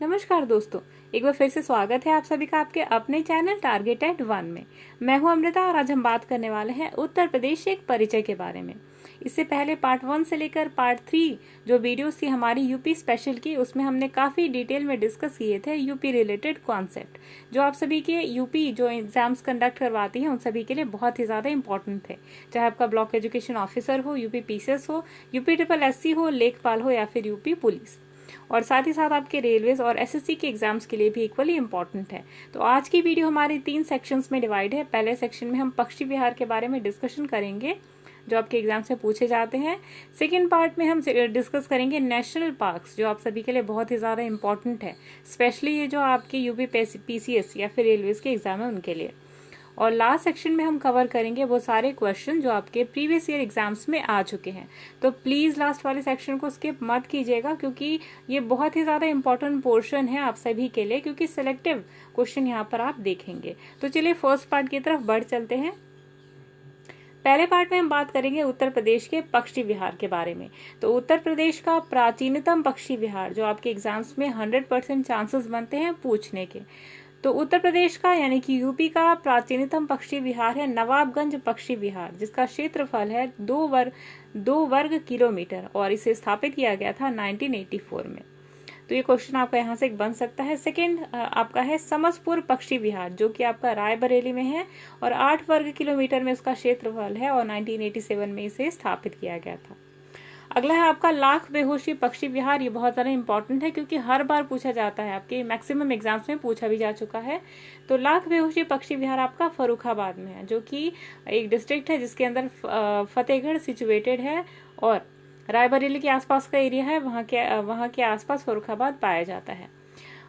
नमस्कार दोस्तों, एक बार फिर से स्वागत है आप सभी का आपके अपने चैनल टारगेटेड वन में। मैं हूं अमृता और आज हम बात करने वाले हैं उत्तर प्रदेश एक परिचय के बारे में। इससे पहले पार्ट 1 से लेकर पार्ट 3 जो वीडियोस थी हमारी यूपी स्पेशल की, उसमें हमने काफी डिटेल में डिस्कस किए थे यूपी रिलेटेड कॉन्सेप्ट, जो आप सभी के यूपी जो एग्जाम्स कंडक्ट करवाती है उन सभी के लिए बहुत ही ज्यादा इंपॉर्टेंट थे। चाहे आपका ब्लॉक एजुकेशन ऑफिसर हो, यूपी पीसीएस हो, यूपी ट्रिपल एससी हो, लेखपाल हो या फिर यूपी पुलिस, और साथ ही साथ आपके रेलवेज और एसएससी के एग्जाम्स के लिए भी इक्वली इंपॉर्टेंट है। तो आज की वीडियो हमारी 3 सेक्शंस में डिवाइड है। पहले सेक्शन में हम पक्षी विहार के बारे में डिस्कशन करेंगे जो आपके एग्जाम से पूछे जाते हैं। सेकेंड पार्ट में हम डिस्कस करेंगे नेशनल पार्क्स, जो आप सभी के लिए बहुत ही ज्यादा इंपॉर्टेंट है, स्पेशली ये जो आपके यूपी पीसीएस या फिर रेलवेज के एग्जाम है उनके लिए। और लास्ट सेक्शन में हम कवर करेंगे वो सारे क्वेश्चन जो आपके प्रीवियस ईयर एग्जाम्स में आ चुके हैं। तो प्लीज लास्ट वाले सेक्शन को स्किप मत कीजिएगा, क्योंकि ये बहुत ही ज्यादा इंपॉर्टेंट पोर्शन है आप सभी के लिए, क्योंकि सिलेक्टिव क्वेश्चन यहाँ पर आप देखेंगे। तो चलिए फर्स्ट पार्ट की तरफ बढ़ चलते हैं। पहले पार्ट में हम बात करेंगे उत्तर प्रदेश के पक्षी विहार के बारे में। तो उत्तर प्रदेश का प्राचीनतम पक्षी विहार, जो आपके एग्जाम्स में 100% चांसेस बनते हैं पूछने के, तो उत्तर प्रदेश का यानी कि यूपी का प्राचीनतम पक्षी विहार है नवाबगंज पक्षी विहार, जिसका क्षेत्रफल है 2 वर्ग किलोमीटर और इसे स्थापित किया गया था 1984 में। तो ये क्वेश्चन आपका यहाँ से बन सकता है। सेकंड आपका है समसपुर पक्षी विहार, जो कि आपका रायबरेली में है और 8 वर्ग किलोमीटर में इसका क्षेत्रफल है और 1987 में इसे स्थापित किया गया था। अगला है आपका लाख बेहोशी पक्षी विहार। ये बहुत ज्यादा इंपॉर्टेंट है क्योंकि हर बार पूछा जाता है, आपके मैक्सिमम एग्जाम्स में पूछा भी जा चुका है। तो लाख बेहोशी पक्षी विहार आपका फर्रुखाबाद में है, जो कि एक डिस्ट्रिक्ट है जिसके अंदर फतेहगढ़ सिचुएटेड है और रायबरेली के आसपास का एरिया है, वहां के आसपास फर्रुखाबाद पाया जाता है।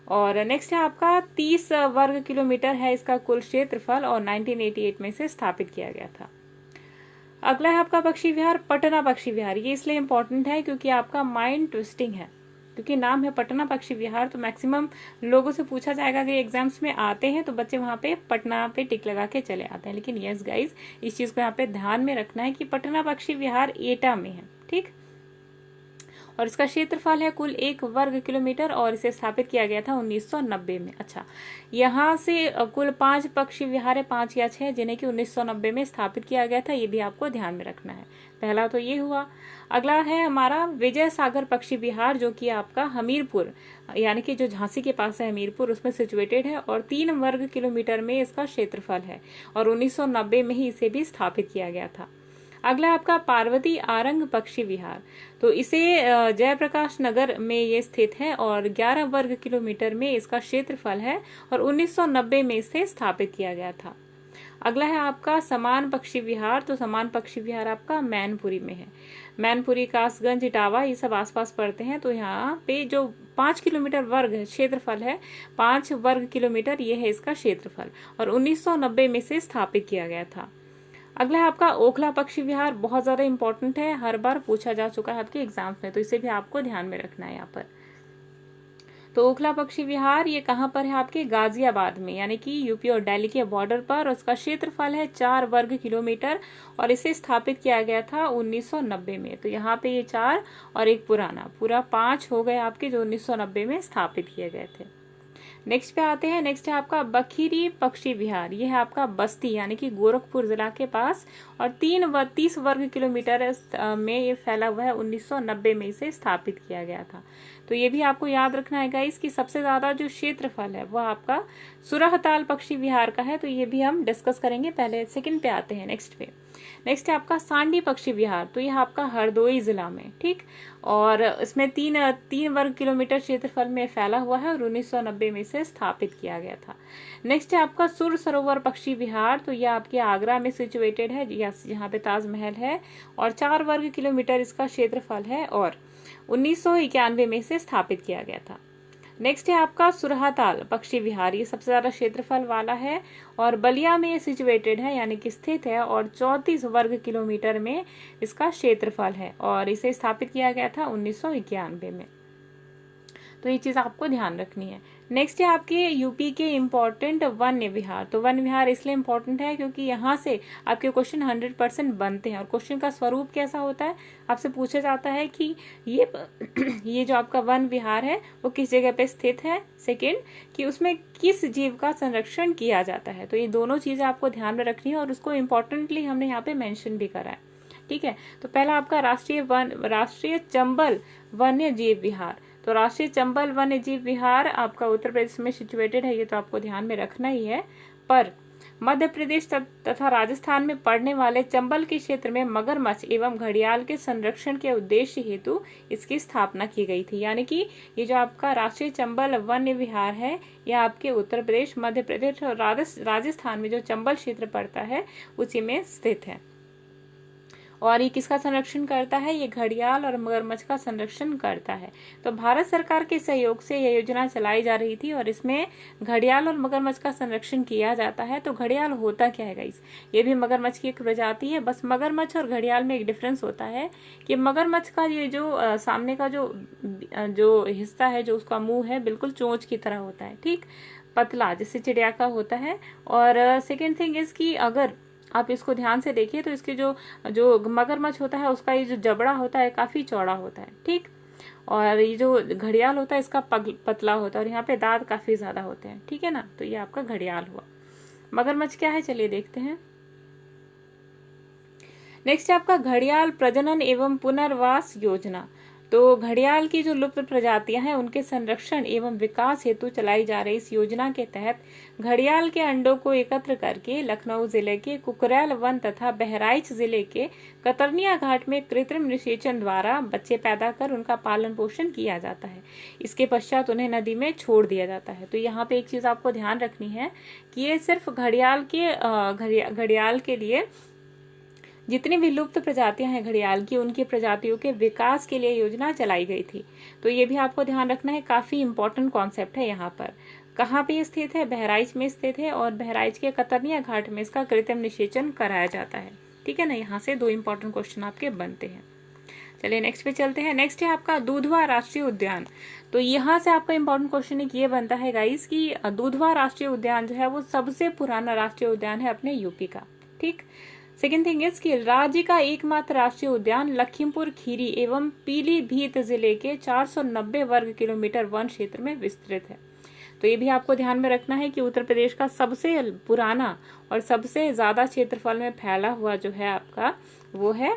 और नेक्स्ट है आपका 30 वर्ग किलोमीटर है इसका कुल क्षेत्रफल और 1988 में इसे स्थापित किया गया था। अगला है आपका पक्षी विहार पटना पक्षी विहार। ये इसलिए इंपॉर्टेंट है क्योंकि आपका माइंड ट्विस्टिंग है, क्योंकि नाम है पटना पक्षी विहार। तो मैक्सिमम लोगों से पूछा जाएगा कि एग्जाम्स में आते हैं तो बच्चे वहां पे पटना पे टिक लगा के चले आते हैं, लेकिन यस गाइज, इस चीज को यहाँ पे ध्यान में रखना है कि पटना पक्षी विहार एटा में है, ठीक। और इसका क्षेत्रफल है कुल 1 वर्ग किलोमीटर और इसे स्थापित किया गया था 1990 में। अच्छा, यहाँ से कुल 5 पक्षी विहार है, 5 या 6, जिन्हें कि 1990 में स्थापित किया गया था। ये भी आपको ध्यान में रखना है। पहला तो ये हुआ। अगला है हमारा विजय सागर पक्षी विहार, जो कि आपका हमीरपुर यानी कि जो झांसी के पास है हमीरपुर, उसमें सिचुएटेड है और 3 वर्ग किलोमीटर में इसका क्षेत्रफल है और 1990 में ही इसे भी स्थापित किया गया था। अगला आपका पार्वती आरंग पक्षी विहार। तो इसे जयप्रकाश नगर में ये स्थित है और 11 वर्ग किलोमीटर में इसका क्षेत्रफल है और 1990 में इसे स्थापित किया गया था। अगला है आपका समान पक्षी विहार। तो समान पक्षी विहार आपका मैनपुरी में है। मैनपुरी, कासगंज, इटावा, ये सब आसपास पड़ते हैं। तो यहाँ पे जो 5 किलोमीटर वर्ग क्षेत्रफल है, 5 वर्ग किलोमीटर ये है इसका क्षेत्रफल और 1990 में से स्थापित किया गया था। अगला है आपका ओखला पक्षी विहार। बहुत ज्यादा इंपॉर्टेंट है, हर बार पूछा जा चुका है आपके एग्जाम्स में, तो इसे भी आपको ध्यान में रखना है यहाँ पर। तो ओखला पक्षी विहार ये कहाँ पर है? आपके गाजियाबाद में, यानी कि यूपी और दिल्ली के बॉर्डर पर। उसका क्षेत्रफल है 4 वर्ग किलोमीटर और इसे स्थापित किया गया था 1990 में। तो यहाँ पे ये 4 और एक पुराना, पूरा 5 हो गए आपके, जो 1990 में स्थापित किए गए थे। नेक्स्ट पे आते हैं। नेक्स्ट है आपका बखीरी पक्षी विहार। ये है आपका बस्ती यानी कि गोरखपुर जिला के पास और 30 वर्ग किलोमीटर में ये फैला हुआ है। 1990 में इसे स्थापित किया गया था। तो ये भी आपको याद रखना है गाइस कि सबसे ज्यादा जो क्षेत्रफल है वो आपका सुरहताल पक्षी विहार का है। तो ये भी हम डिस्कस करेंगे। पहले सेकंड पे आते हैं, नेक्स्ट पे। नेक्स्ट है आपका सांडी पक्षी विहार। तो यह आपका हरदोई जिला में, ठीक, और इसमें 3 वर्ग किलोमीटर क्षेत्रफल में फैला हुआ है और 1990 में इसे स्थापित किया गया था। नेक्स्ट है आपका सुर सरोवर पक्षी विहार। तो यह आपके आगरा में सिचुएटेड है, यहाँ पे ताजमहल है और 4 वर्ग किलोमीटर इसका क्षेत्रफल है और 1991 में इसे स्थापित किया गया था। नेक्स्ट है आपका सुरहाताल पक्षी विहार। ये सबसे ज्यादा क्षेत्रफल वाला है और बलिया में सिचुएटेड है यानी कि स्थित है और 34 वर्ग किलोमीटर में इसका क्षेत्रफल है और इसे स्थापित किया गया था 1991 में। तो ये चीज आपको ध्यान रखनी है। नेक्स्ट है आपके यूपी के इम्पोर्टेंट वन्य विहार। तो वन्य विहार इसलिए इम्पोर्टेंट है क्योंकि यहाँ से आपके क्वेश्चन 100% बनते हैं। और क्वेश्चन का स्वरूप कैसा होता है, आपसे पूछा जाता है कि ये जो आपका वन विहार है वो किस जगह पे स्थित है। सेकेंड, कि उसमें किस जीव का संरक्षण किया जाता है। तो ये दोनों चीजें आपको ध्यान में रखनी है और उसको इम्पोर्टेंटली हमने यहाँ पे मेंशन भी करा है। ठीक है, तो पहला आपका राष्ट्रीय चंबल वन्य जीव विहार। तो राष्ट्रीय चंबल वन्य जीव विहार आपका उत्तर प्रदेश में सिचुएटेड है, ये तो आपको ध्यान में रखना ही है। पर मध्य प्रदेश तथा राजस्थान में पड़ने वाले चंबल के क्षेत्र में मगरमच्छ एवं घड़ियाल के संरक्षण के उद्देश्य हेतु इसकी स्थापना की गई थी। यानी कि ये जो आपका राष्ट्रीय चंबल वन्य विहार है, यह आपके उत्तर प्रदेश, मध्य प्रदेश और राजस्थान में जो चंबल क्षेत्र पड़ता है उसी में स्थित है। और ये किसका संरक्षण करता है, ये घड़ियाल और मगरमच्छ का संरक्षण करता है। तो भारत सरकार के सहयोग से यह योजना चलाई जा रही थी और इसमें घड़ियाल और मगरमच्छ का संरक्षण किया जाता है। तो घड़ियाल होता क्या है गाइस, ये भी मगरमच्छ की एक प्रजाति है। बस मगरमच्छ और घड़ियाल में एक डिफरेंस होता है कि मगरमच्छ का ये जो सामने का जो हिस्सा है, जो उसका मुंह है, बिल्कुल चोंच की तरह होता है, ठीक, पतला, जैसे चिड़िया का होता है। और सेकेंड थिंग इज कि अगर आप इसको ध्यान से देखिए तो इसके जो मगरमच्छ होता है उसका ये जो जबड़ा होता है काफी चौड़ा होता है, ठीक। और ये जो घड़ियाल होता है इसका पतला होता है और यहाँ पे दांत काफी ज्यादा होते हैं, ठीक है ना। तो ये आपका घड़ियाल हुआ। मगरमच्छ क्या है, चलिए देखते हैं। नेक्स्ट है आपका घड़ियाल प्रजनन एवं पुनर्वास योजना। तो घड़ियाल की जो लुप्त प्रजातियां हैं उनके संरक्षण एवं विकास हेतु चलाई जा रही इस योजना के तहत घड़ियाल के अंडों को एकत्र करके लखनऊ जिले के कुकरेल वन तथा बहराइच जिले के कतरनिया घाट में कृत्रिम निषेचन द्वारा बच्चे पैदा कर उनका पालन पोषण किया जाता है। इसके पश्चात उन्हें नदी में छोड़ दिया जाता है। तो यहाँ पे एक चीज आपको ध्यान रखनी है कि ये सिर्फ घड़ियाल के लिए जितनी भी लुप्त प्रजातियां हैं घड़ियाल की, उनकी प्रजातियों के विकास के लिए योजना चलाई गई थी। तो ये भी आपको ध्यान रखना है, काफी इंपॉर्टेंट कॉन्सेप्ट है। यहाँ पर कहाँ पे स्थित है, बहराइच में स्थित है और बहराइच के कतरनिया घाट में इसका कृत्रिम निषेचन कराया जाता है, ठीक है ना। यहाँ से दो इंपॉर्टेंट क्वेश्चन आपके बनते हैं। चलिए नेक्स्ट पे चलते हैं। नेक्स्ट है आपका दुधवा राष्ट्रीय उद्यान। तो यहाँ से आपका इंपॉर्टेंट क्वेश्चन एक ये बनता है गाइस कि दुधवा राष्ट्रीय उद्यान जो है वो सबसे पुराना राष्ट्रीय उद्यान है अपने यूपी का, ठीक। सेकेंड थिंग इज कि राज्य का एकमात्र राष्ट्रीय उद्यान लखीमपुर खीरी एवं पीलीभीत जिले के 490 वर्ग किलोमीटर वन क्षेत्र में विस्तृत है। तो ये भी आपको ध्यान में रखना है कि उत्तर प्रदेश का सबसे पुराना और सबसे ज्यादा क्षेत्रफल में फैला हुआ जो है आपका, वो है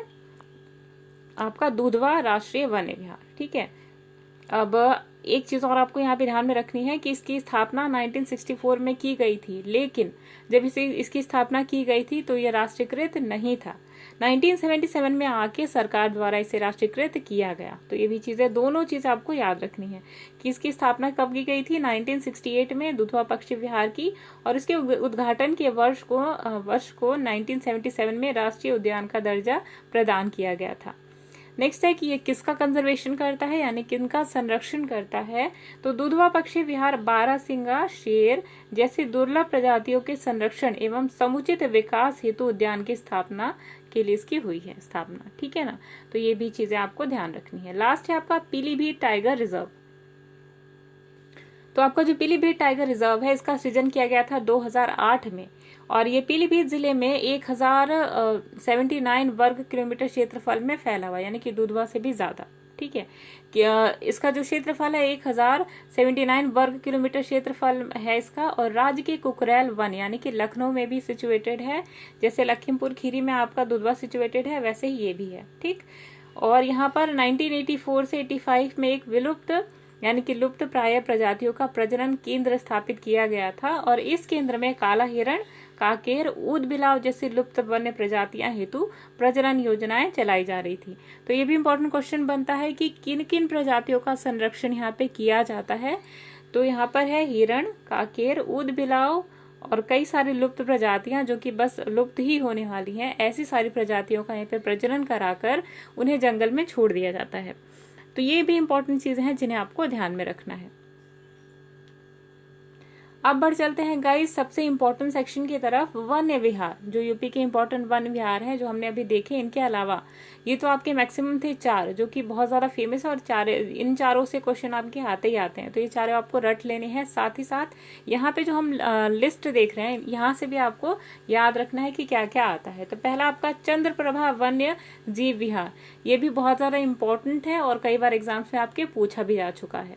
आपका दुधवा राष्ट्रीय वन्य विहार, ठीक है। अब एक चीज और आपको यहाँ पे ध्यान में रखनी है कि इसकी स्थापना 1964 में की गई थी, लेकिन जब इसकी स्थापना की गई थी तो ये राष्ट्रीयकृत नहीं था। 1977 में आके सरकार द्वारा इसे राष्ट्रीयकृत किया गया। तो ये भी चीजें, दोनों चीजें आपको याद रखनी है कि इसकी स्थापना कब की गई थी, 1968 में दुधवा पक्षी विहार की, और इसके उद्घाटन के वर्ष को 1977 में राष्ट्रीय उद्यान का दर्जा प्रदान किया गया था। नेक्स्ट है कि ये किसका कंजर्वेशन करता है, यानी किनका संरक्षण करता है। तो दुधवा पक्षी विहार बारहसिंगा, शेर जैसी दुर्लभ प्रजातियों के संरक्षण एवं समुचित विकास हेतु उद्यान की स्थापना के लिए इसकी हुई है स्थापना, ठीक है ना। तो ये भी चीजें आपको ध्यान रखनी है। लास्ट है आपका पीलीभीत टाइगर रिजर्व। तो आपका जो पीलीभीत टाइगर रिजर्व है इसका सृजन किया गया था 2008 में और ये पीलीभीत जिले में 1079 वर्ग किलोमीटर क्षेत्रफल में फैला हुआ, यानी कि दुधवा से भी ज्यादा, ठीक है। इसका जो क्षेत्रफल है 1079 वर्ग किलोमीटर क्षेत्रफल है इसका, और राज्य के कुकरेल वन यानी कि लखनऊ में भी सिचुएटेड है। जैसे लखीमपुर खीरी में आपका दुधवा सिचुएटेड है वैसे ही ये भी है, ठीक। और यहाँ पर 1984 से 85 में एक विलुप्त यानी कि लुप्त प्राय प्रजातियों का प्रजनन केंद्र स्थापित किया गया था और इस केंद्र में काला हिरण, काकेर, ऊद बिलाव जैसी लुप्त वन्य प्रजातियां हेतु प्रजनन योजनाएं चलाई जा रही थी। तो ये भी इंपॉर्टेंट क्वेश्चन बनता है कि किन किन प्रजातियों का संरक्षण यहाँ पे किया जाता है। तो यहाँ पर है हिरण, काकेर, ऊद बिलाव और कई सारी लुप्त प्रजातियां जो कि बस लुप्त ही होने वाली हैं। ऐसी सारी प्रजातियों का यहाँ पे प्रजनन कराकर उन्हें जंगल में छोड़ दिया जाता है। तो ये भी इंपॉर्टेंट चीजें हैं जिन्हें आपको ध्यान में रखना है। अब बढ़ चलते हैं गाइस सबसे इम्पोर्टेंट सेक्शन की तरफ, वन्य विहार। जो यूपी के इम्पोर्टेंट वन्य विहार है जो हमने अभी देखे, इनके अलावा ये तो आपके मैक्सिमम थे 4 जो कि बहुत ज्यादा फेमस है, और इन चारों से क्वेश्चन आपके आते ही आते हैं, तो ये चारों आपको रट लेने हैं। साथ ही साथ यहाँ पे जो हम लिस्ट देख रहे हैं, यहाँ से भी आपको याद रखना है कि क्या क्या आता है। तो पहला आपका चंद्रप्रभा वन्य जीव विहार, ये भी बहुत ज्यादा इम्पोर्टेंट है और कई बार एग्जाम्स में आपके पूछा भी जा चुका है।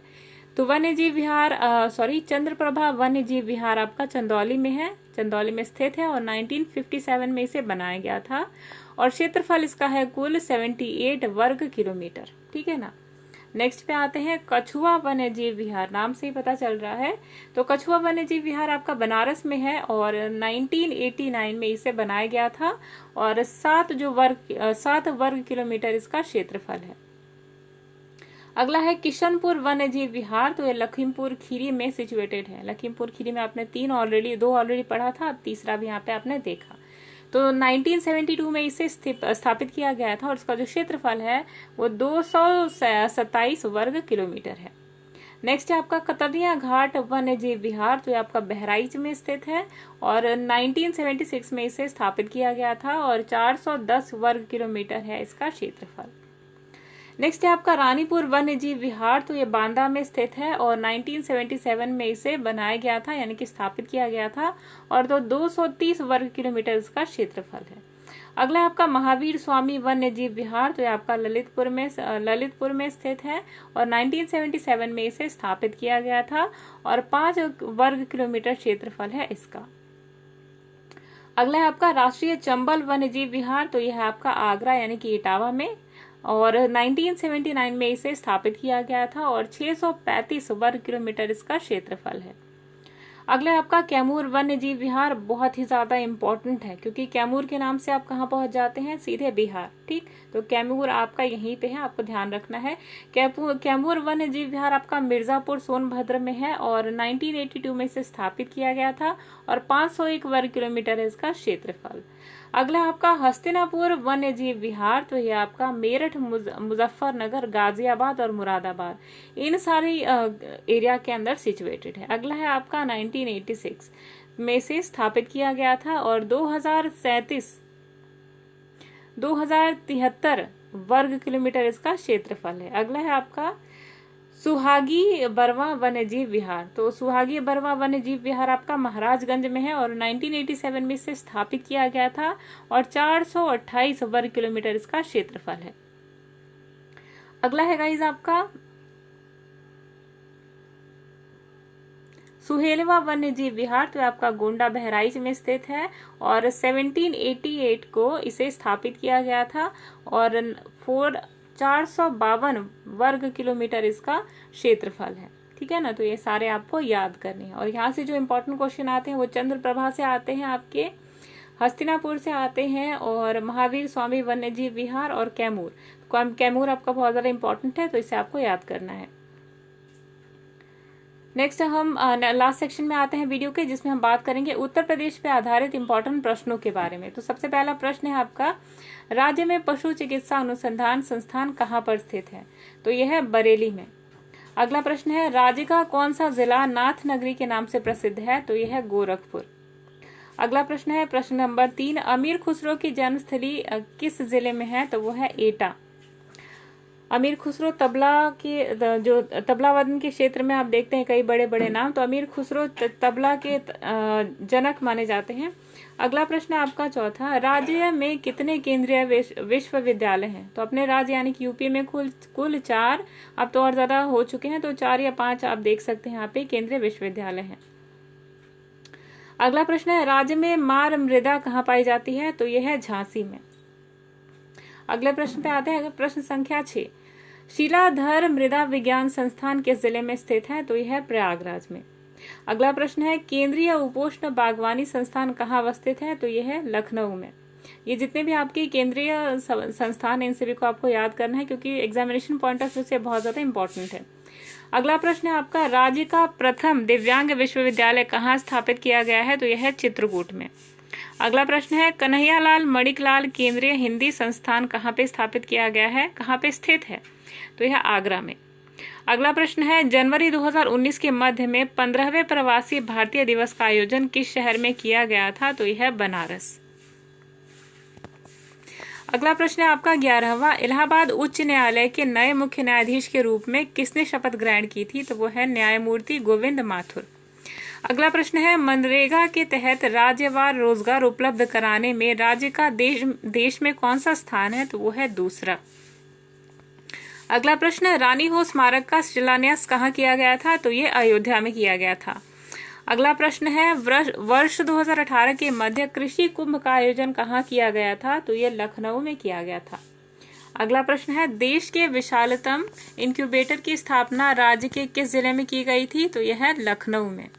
तो वन्य जीव विहार चंद्रप्रभा वन्य जीव विहार आपका चंदौली में है, चंदौली में स्थित है, और 1957 में इसे बनाया गया था, और क्षेत्रफल इसका है कुल 78 वर्ग किलोमीटर। ठीक है ना। नेक्स्ट पे आते हैं कछुआ वन्य जीव विहार, नाम से ही पता चल रहा है। तो कछुआ वन्य जीव विहार आपका बनारस में है, और 1989 में इसे बनाया गया था, और 7 वर्ग किलोमीटर इसका क्षेत्रफल है। अगला है किशनपुर वन्य जीव विहार, तो ये लखीमपुर खीरी में सिचुएटेड है। लखीमपुर खीरी में आपने 2 ऑलरेडी पढ़ा था, अब तीसरा भी यहाँ पे आपने देखा। तो 1972 में इसे स्थापित किया गया था, और इसका जो क्षेत्रफल है वो 227 वर्ग किलोमीटर है। नेक्स्ट है आपका कतरिया घाट वन्य जीव विहार, तो ये आपका बहराइच में स्थित है, और 1976 में इसे स्थापित किया गया था, और 410 वर्ग किलोमीटर है इसका क्षेत्रफल। नेक्स्ट है आपका रानीपुर वन्य जीव विहार, तो ये बांदा में स्थित है, और 1977 में इसे बनाया गया था, यानी कि स्थापित किया गया था, और 230 वर्ग किलोमीटर इसका क्षेत्रफल है। अगला है आपका महावीर स्वामी वन्य जीव विहार, तो ये आपका ललितपुर में स्थित है, और 1977 में इसे स्थापित किया गया था, और 5 वर्ग किलोमीटर क्षेत्रफल है इसका। अगला है आपका राष्ट्रीय चंबल वन्य जीव विहार, तो यह है आपका आगरा यानी कि इटावा में, और 1979 में इसे स्थापित किया गया था, और 635 वर्ग किलोमीटर इसका क्षेत्रफल है। अगला आपका कैमूर वन्य जीव विहार, बहुत ही ज्यादा इम्पोर्टेंट है, क्योंकि कैमूर के नाम से आप कहाँ पहुंच जाते हैं, सीधे बिहार। ठीक, तो कैमूर आपका यहीं पे है, आपको ध्यान रखना है। कैमूर वन्य जीव विहार आपका मिर्जापुर सोनभद्र में है, और 1982 में इसे स्थापित किया गया था, और 501 वर्ग किलोमीटर है इसका क्षेत्रफल। अगला आपका हस्तिनापुर वन्य जीव विहार, तो ये आपका मेरठ, मुजफ्फरनगर, गाजियाबाद और मुरादाबाद, इन सारी एरिया के अंदर सिचुएटेड है। अगला है आपका 1986 में से स्थापित किया गया था, और 2073 वर्ग किलोमीटर इसका क्षेत्रफल है। अगला है आपका सुहागी बरवा वन्य जीव विहार, तो सुहागी बरवा वन्य जीव विहार आपका महाराजगंज में है, और 1987 में इसे स्थापित किया गया था, और 428 वर्ग किलोमीटर इसका क्षेत्रफल है। अगला है गाइज आपका सुहेलवा वन्य जीव विहार, तो आपका गोंडा बहराइच में स्थित है, और 1788 को इसे स्थापित किया गया था, और 452 वर्ग किलोमीटर इसका क्षेत्रफल है। ठीक है ना। तो ये सारे आपको याद करने हैं, और यहाँ से जो इम्पोर्टेंट क्वेश्चन आते हैं वो चंद्रप्रभा से आते हैं, आपके हस्तिनापुर से आते हैं, और महावीर स्वामी वन्य जीव विहार, और कैमूर। कैमूर आपका बहुत ज्यादा इंपॉर्टेंट है, तो इसे आपको याद करना है। नेक्स्ट हम लास्ट सेक्शन में आते हैं वीडियो के, जिसमें हम बात करेंगे उत्तर प्रदेश पे आधारित इंपॉर्टेंट प्रश्नों के बारे में। तो सबसे पहला प्रश्न है आपका, राज्य में पशु चिकित्सा अनुसंधान संस्थान कहाँ पर स्थित है, तो यह है बरेली में। अगला प्रश्न है, राज्य का कौन सा जिला नाथ नगरी के नाम से प्रसिद्ध है, तो यह है गोरखपुर। अगला प्रश्न है प्रश्न नंबर 3, अमीर खुसरो की जन्मस्थली किस जिले में है, तो वो है एटा। अमीर खुसरो जो तबला वादन के क्षेत्र में आप देखते हैं कई बड़े बड़े नाम, तो अमीर खुसरो तबला के जनक माने जाते हैं। अगला प्रश्न है आपका चौथा, राज्य में कितने केंद्रीय विश्वविद्यालय हैं, तो अपने राज्य यानी कि यूपी में कुल 4, अब तो और ज्यादा हो चुके हैं, तो 4 या 5 आप देख सकते हैं यहाँ पे केंद्रीय विश्वविद्यालय हैं। अगला प्रश्न है, राज्य में मार मृदा कहाँ पाई जाती है, तो यह है झांसी में। अगले प्रश्न पे आते हैं, प्रश्न संख्या 6, शिलाधर मृदा विज्ञान संस्थान किस जिले में स्थित है, तो यह है प्रयागराज में। अगला प्रश्न है, केंद्रीय उपोष्ण बागवानी संस्थान कहाँ अवस्थित है, तो यह है लखनऊ में। ये जितने भी आपके केंद्रीय संस्थान हैं इन सभी को आपको याद करना है, क्योंकि एग्जामिनेशन पॉइंट ऑफ व्यू से बहुत ज्यादा इंपॉर्टेंट है। अगला प्रश्न है आपका, राज्य का प्रथम दिव्यांग विश्वविद्यालय कहाँ स्थापित किया गया है, तो यह है चित्रकूट में। अगला प्रश्न है, कन्हैयालाल मणिकलाल केंद्रीय हिंदी संस्थान कहाँ पे स्थापित किया गया है, कहाँ पे स्थित है, तो यह आगरा में। अगला प्रश्न है, जनवरी 2019 के मध्य में 15वें प्रवासी भारतीय दिवस का आयोजन किस शहर में किया गया था? तो यह है बनारस। अगला प्रश्न है आपका 11वां, इलाहाबाद उच्च न्यायालय के नए मुख्य न्यायाधीश के रूप में किसने शपथ ग्रहण की थी? तो वो है न्यायमूर्ति गोविंद माथुर। अगला प्रश्न है, मनरेगा के तहत राज्यवार रोजगार उपलब्ध कराने में राज्य का देश में कौन सा स्थान है? तो वो है दूसरा। अगला प्रश्न, रानी हो स्मारक का शिलान्यास कहाँ किया गया था? तो ये अयोध्या में किया गया था। अगला प्रश्न है, वर्ष 2018 के मध्य कृषि कुंभ का आयोजन कहाँ किया गया था? तो ये लखनऊ में किया गया था। अगला प्रश्न है, देश के विशालतम इंक्यूबेटर की स्थापना राज्य के किस जिले में की गई थी? तो यह है लखनऊ में।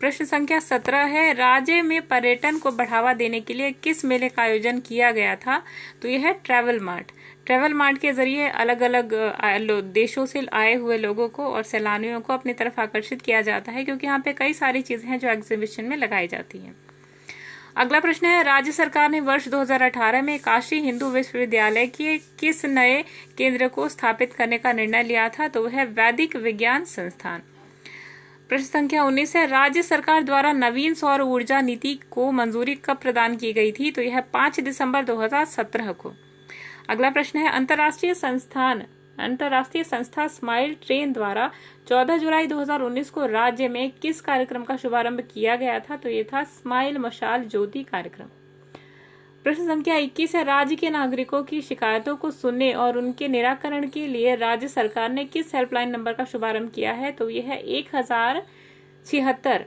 प्रश्न संख्या 17 है, राज्य में पर्यटन को बढ़ावा देने के लिए किस मेले का आयोजन किया गया था? तो यह है ट्रैवल मार्ट। ट्रैवल मार्ट के जरिए अलग अलग देशों से आए हुए लोगों को और सैलानियों को अपनी तरफ आकर्षित किया जाता है, क्योंकि यहाँ पे कई सारी चीजें हैं जो एग्जीबिशन में लगाई जाती हैं। अगला प्रश्न है, राज्य सरकार ने वर्ष 2018 में काशी हिंदू विश्वविद्यालय के किस नए केंद्र को स्थापित करने का निर्णय लिया था? तो वह वैदिक विज्ञान संस्थान। प्रश्न संख्या 19 है, राज्य सरकार द्वारा नवीन सौर ऊर्जा नीति को मंजूरी कब प्रदान की गई थी? तो यह 5 दिसंबर 2017 को। अगला प्रश्न है, अंतर्राष्ट्रीय संस्था स्माइल ट्रेन द्वारा 14 जुलाई 2019 को राज्य में किस कार्यक्रम का शुभारंभ किया गया था? तो ये था स्माइल मशाल ज्योति कार्यक्रम। प्रश्न संख्या 21 है, राज्य के नागरिकों की शिकायतों को सुनने और उनके निराकरण के लिए राज्य सरकार ने किस हेल्पलाइन नंबर का शुभारंभ किया है? तो यह है 1076।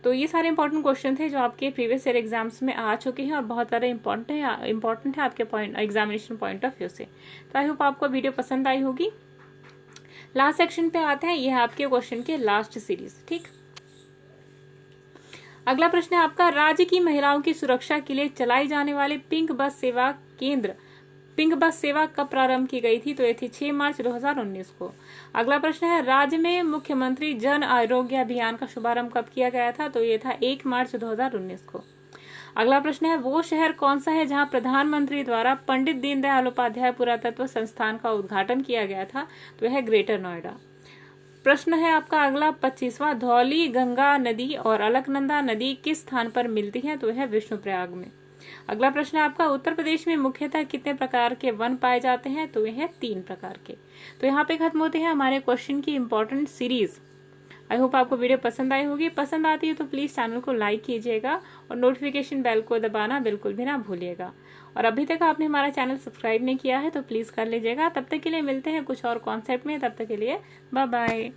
तो ये सारे इंपॉर्टेंट क्वेश्चन थे जो आपके प्रीवियस ईयर एग्जाम्स में आ चुके हैं और बहुत सारे इंपॉर्टेंट है आपके एग्जामिनेशन पॉइंट ऑफ व्यू से। तो आई होप आपको वीडियो पसंद आई होगी। लास्ट सेक्शन पे आते हैं, यह है आपके क्वेश्चन के लास्ट सीरीज। ठीक, अगला प्रश्न है आपका, राज्य की महिलाओं की सुरक्षा के लिए चलाई जाने वाली पिंक बस सेवा कब प्रारंभ की गई थी? तो ये थी 6 मार्च 2019 को। अगला प्रश्न है, राज्य में मुख्यमंत्री जन आरोग्य अभियान का शुभारंभ कब किया गया था? तो ये था 1 मार्च 2019 को। अगला प्रश्न है, वो शहर कौन सा है जहां प्रधानमंत्री द्वारा पंडित दीनदयाल उपाध्याय पुरातत्व संस्थान का उद्घाटन किया गया था? तो यह ग्रेटर नोएडा। प्रश्न है आपका अगला 25वां, धौली गंगा नदी और अलकनंदा नदी किस स्थान पर मिलती है? तो यह विष्णुप्रयाग में। अगला प्रश्न है आपका, उत्तर प्रदेश में मुख्यतः कितने प्रकार के वन पाए जाते हैं? तो यह 3 प्रकार के। तो यहाँ पे खत्म होते हैं हमारे क्वेश्चन की इंपॉर्टेंट सीरीज। आई होप आपको वीडियो पसंद आई होगी। पसंद आती है तो प्लीज चैनल को लाइक कीजिएगा और नोटिफिकेशन बेल को दबाना बिल्कुल भी ना भूलिएगा। और अभी तक आपने हमारा चैनल सब्सक्राइब नहीं किया है तो प्लीज कर लीजिएगा। तब तक के लिए मिलते हैं कुछ और कॉन्सेप्ट में। तब तक के लिए बाय बाय।